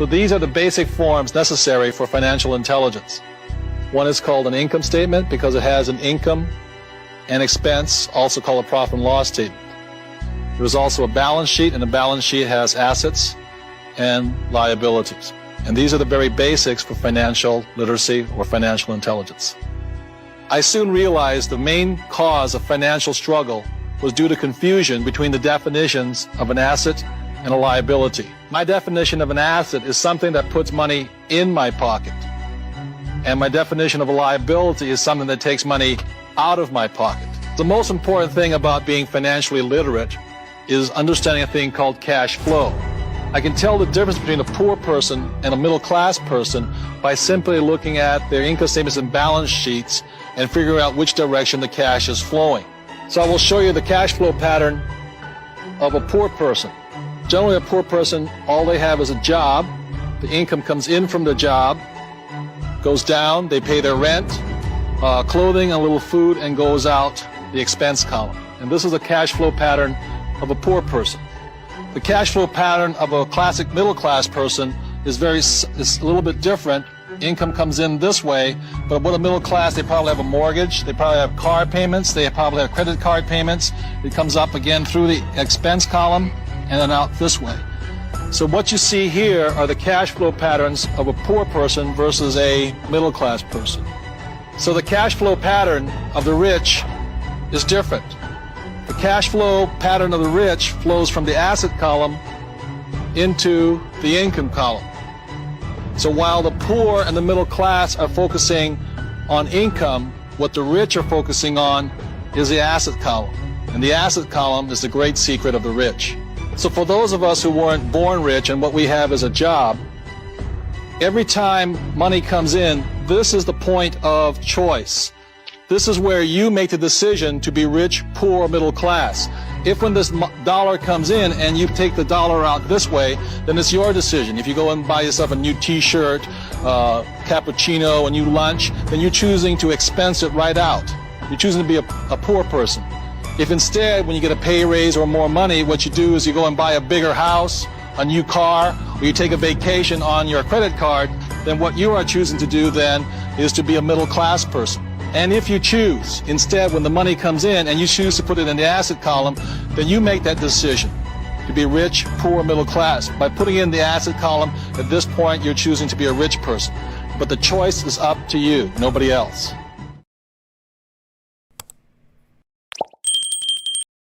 So these are the basic forms necessary for financial intelligence. One is called an income statement because it has an income and expense, also called a profit and loss statement. There's also a balance sheet, and the balance sheet has assets and liabilities. And these are the very basics for financial literacy or financial intelligence. I soon realized the main cause of financial struggle was due to confusion between the definitions of an asset and a liability. My definition of an asset is something that puts money in my pocket. And my definition of a liability is something that takes money out of my pocket. The most important thing about being financially literate is understanding a thing called cash flow. I can tell the difference between a poor person and a middle-class person by simply looking at their income statements and balance sheets and figuring out which direction the cash is flowing. So I will show you the cash flow pattern of a poor person. Generally, a poor person, all they have is a job. The income comes in from the job, goes down, they pay their rent, clothing, a little food, and goes out the expense column. And this is a cash flow pattern of a poor person. The cash flow pattern of a classic middle-class person is a little bit different. Income comes in this way, but with a middle class, they probably have a mortgage, they probably have car payments, they probably have credit card payments. It comes up again through the expense column and then out this way. So what you see here are the cash flow patterns of a poor person versus a middle class person. So the cash flow pattern of the rich is different. The cash flow pattern of the rich flows from the asset column into the income column. So while the poor and the middle class are focusing on income, what the rich are focusing on is the asset column. And the asset column is the great secret of the rich. So for those of us who weren't born rich and what we have is a job, every time money comes in, this is the point of choice. This is where you make the decision to be rich, poor, middle class. If when this dollar comes in and you take the dollar out this way, then it's your decision. If you go and buy yourself a new t-shirt, cappuccino, a new lunch, then you're choosing to expense it right out. You're choosing to be a poor person. If instead, when you get a pay raise or more money, what you do is you go and buy a bigger house, a new car, or you take a vacation on your credit card, then what you are choosing to do then is to be a middle class person. And if you choose, instead, when the money comes in and you choose to put it in the asset column, then you make that decision to be rich, poor, middle class. By putting in the asset column, at this point, you're choosing to be a rich person. But the choice is up to you, nobody else.